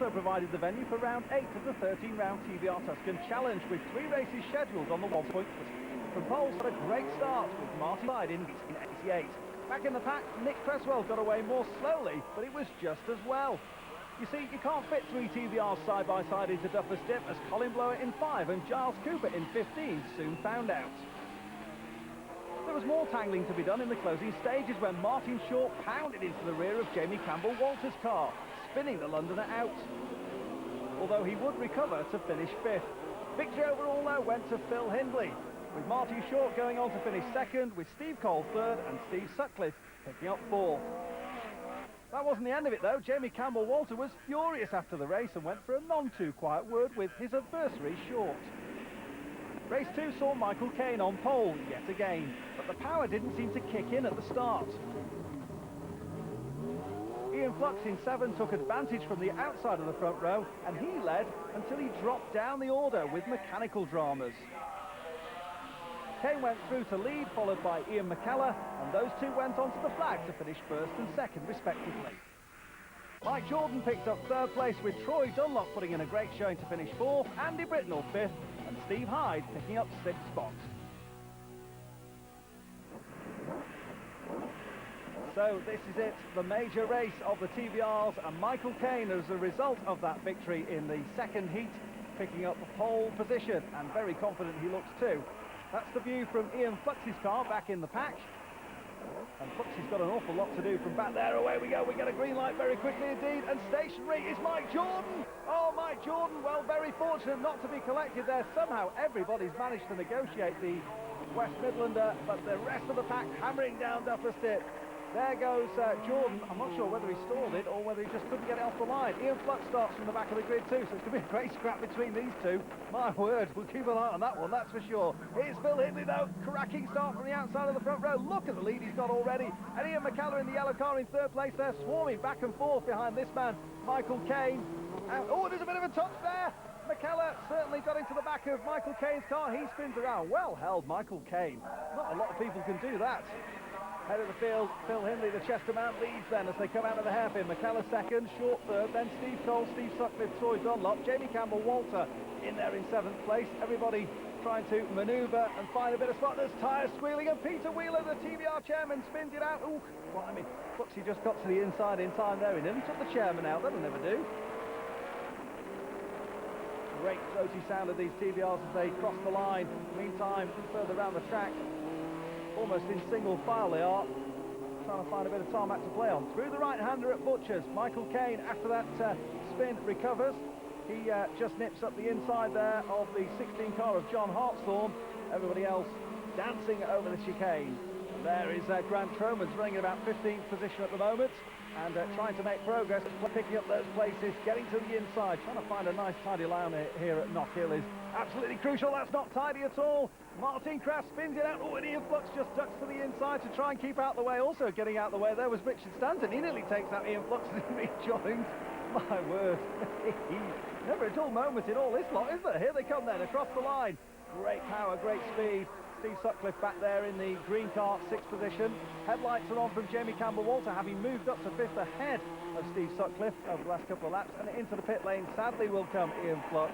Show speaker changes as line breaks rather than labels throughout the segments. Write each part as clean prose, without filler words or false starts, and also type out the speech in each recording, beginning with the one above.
also provided the venue for round 8 of the 13-round TVR Tuscan Challenge, with 3 races scheduled on the 1 point. From poles, had a great start with Martin Hyde in 88. Back in the pack, Nick Cresswell got away more slowly, but it was just as well. You see, you can't fit 3 TVRs side by side into Duffer's Dip, as Colin Blower in 5 and Giles Cooper in 15 soon found out. There was more tangling to be done in the closing stages when Martin Short pounded into the rear of Jamie Campbell-Walter's car, spinning the Londoner out. Although he would recover to finish 5th. Victory overall, though, went to Phil Hindley, with Martin Short going on to finish 2nd, with Steve Cole 3rd and Steve Sutcliffe picking up 4th. That wasn't the end of it, though. Jamie Campbell-Walter was furious after the race and went for a none-too-quiet word with his adversary Short. Race 2 saw Michael Caine on pole yet again, but the power didn't seem to kick in at the start. Ian Flux in 7 took advantage from the outside of the front row, and he led until he dropped down the order with mechanical dramas. Caine went through to lead, followed by Ian McKellar, and those two went onto the flag to finish 1st and 2nd respectively. Mike Jordan picked up 3rd place, with Troy Dunlop putting in a great showing to finish 4th, Andy Britnell 5th, and Steve Hyde picking up 6th spot. So this is it, the major race of the TVRs, and Michael Caine, as a result of that victory in the 2nd heat, picking up the pole position, and very confident he looks too. That's the view from Ian Flux's car back in the pack. And Fluxy's got an awful lot to do from back there. Away we go. We get a green light very quickly indeed. And stationary is Mike Jordan. Oh, Mike Jordan, well, very fortunate not to be collected there. Somehow everybody's managed to negotiate the West Midlander, but the rest of the pack hammering down Duffer's Dip. There goes Jordan. I'm not sure whether he stalled it or whether he just couldn't get it off the line. Ian Flux starts from the back of the grid too, so it's going to be a great scrap between these two. My word, we'll keep an eye on that one, that's for sure. Here's Phil Hindley though, cracking start from the outside of the front row. Look at the lead he's got already. And Ian McKellar in the yellow car in 3rd place there, swarming back and forth behind this man, Michael Caine. And, oh, there's a bit of a touch there. McKellar certainly got into the back of Michael Caine's car. He spins around. Well held, Michael Caine. Not a lot of people can do that. Head of the field, Phil Hindley, the Chester man, leads then as they come out of the hairpin. McKellar 2nd, Short 3rd, then Steve Cole, Steve Sutcliffe, Troy Dunlop, Jamie Campbell-Walter in there in 7th place. Everybody trying to manoeuvre and find a bit of spot. There's tyres squealing, and Peter Wheeler, the TVR chairman, spins it out. Ooh, well, I mean, Fluxy just got to the inside in time there. He nearly took the chairman out. That'll never do. Great throaty sound of these TVRs as they cross the line. Meantime, further around the track, almost in single file they are, trying to find a bit of tarmac to play on. Through the right-hander at Butcher's, Michael Caine, after that spin, recovers. He just nips up the inside there of the 16 car of John Hartshorne. Everybody else dancing over the chicane. And there is Grant Tromans running at about 15th position at the moment, and trying to make progress, picking up those places, getting to the inside, trying to find a nice tidy line here at Knock Hill is absolutely crucial. That's not tidy at all. Martin Kraft spins it out. Oh, and Ian Flux just ducks to the inside to try and keep out the way. Also getting out the way there was Richard Stanton. He nearly takes out Ian Flux and rejoins. My word. Never a dull moment in all this lot, is there? Here they come then, across the line. Great power, great speed. Steve Sutcliffe back there in the green car, 6th position. Headlights are on from Jamie Campbell-Walter, having moved up to 5th ahead of Steve Sutcliffe over the last couple of laps. And into the pit lane, sadly, will come Ian Flux.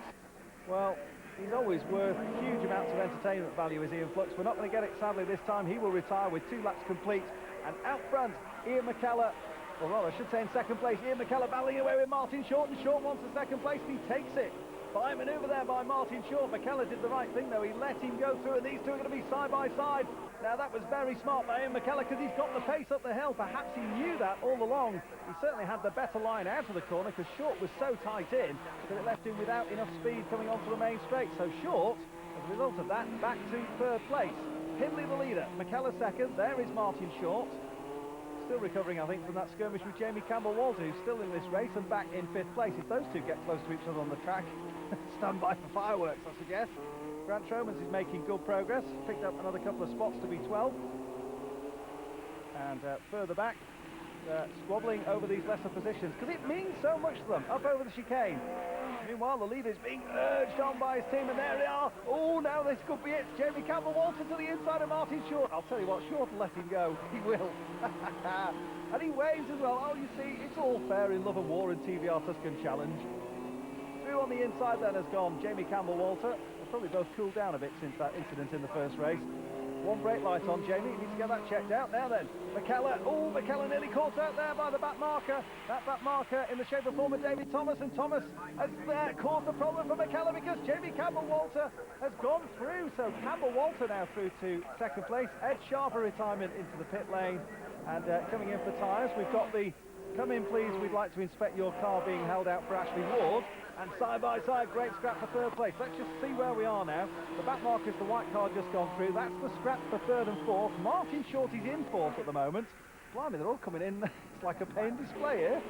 Well, he's always worth huge amounts of entertainment value, is Ian Flux. We're not going to get it, sadly, this time. He will retire with 2 laps complete. And out front, Ian McKellar, or rather, I should say in 2nd place, Ian McKellar battling away with Martin Short, and Short wants the 2nd place, and he takes it. Fine manoeuvre there by Martin Short. McKellar did the right thing, though. He let him go through, and these two are going to be side by side. Now, that was very smart by Ian McKellar, because he's got the pace up the hill. Perhaps he knew that all along. He certainly had the better line out of the corner, because Short was so tight in that it left him without enough speed coming onto the main straight. So Short, as a result of that, back to 3rd place. Hindley the leader, McKellar 2nd. There is Martin Short. Still recovering, I think, from that skirmish with Jamie Campbell-Walter, who's still in this race, and back in 5th place. If those two get close to each other on the track, stand by for fireworks, I suggest. Grant Tromans is making good progress, picked up another couple of spots to be 12. And further back squabbling over these lesser positions, because it means so much to them, up over the chicane. Meanwhile, the lead is being urged on by his team, and there they are. Oh, now this could be it. Jamie Campbell-Walter to the inside of Martin Short. I'll tell you what, Short will let him go. He will. And he waves as well. Oh, you see, it's all fair in love and war in TVR Tuscan Challenge. Through on the inside then has gone Jamie Campbell-Walter. They've probably both cooled down a bit since that incident in the first race. One brake light on Jamie, he needs to get that checked out. Now then, McKellar, oh, McKellar nearly caught out there by the back marker. That back marker in the shape of former David Thomas, and Thomas has caused the problem for McKellar because Jamie Campbell-Walter has gone through. So Campbell-Walter now through to second place. Ed Sharper retirement into the pit lane, and coming in for tyres, we've got the "come in please, we'd like to inspect your car" being held out for Ashley Ward. And side by side, great scrap for third place. Let's just see where we are now. The back marker is the white car just gone through. That's the scrap for third and fourth. Martin Short is in fourth at the moment. Blimey, they're all coming in. It's like a pain display here.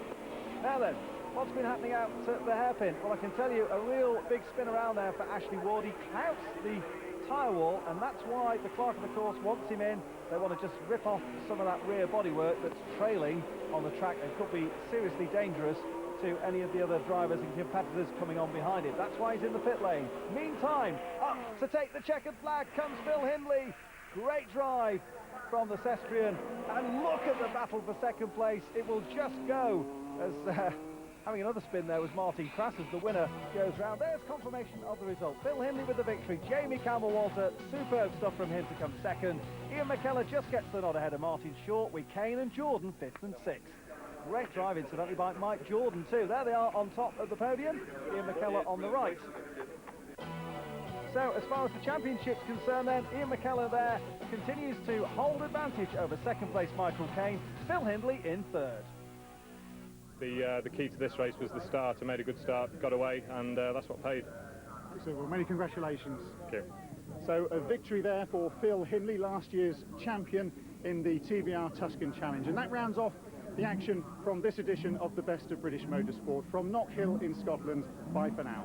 Now then, what's been happening out at the hairpin? Well, I can tell you, a real big spin around there for Ashley Ward. He clouts the tyre wall, and that's why the clerk of the course wants him in. They want to just rip off some of that rear bodywork that's trailing on the track and could be seriously dangerous to any of the other drivers and competitors coming on behind it. That's why he's in the pit lane. Meantime, up to take the checkered flag comes Phil Hindley. Great drive from the Cestrian, and look at the battle for second place. It will just go as having another spin there was Martin Crass as the winner goes round. There's confirmation of the result. Phil Hindley with the victory. Jamie Campbell-Walter, superb stuff from him to come second. Ian McKellar just gets the nod ahead of Martin Short, with Kane and Jordan 5th and 6th. Great drive, incidentally, by Mike Jordan too. There they are on top of the podium. Ian McKellar on the right. So as far as the championship's concerned then, Ian McKellar there continues to hold advantage over second place Michael Kane. Phil Hindley in third.
The key to this race was the start. I made a good start, got away, and that's what paid.
So, well, many congratulations.
Thank you.
So a victory there for Phil Hindley, last year's champion in the TVR Tuscan Challenge. And that rounds off the action from this edition of the Best of British Motorsport. From Knockhill in Scotland, bye for now.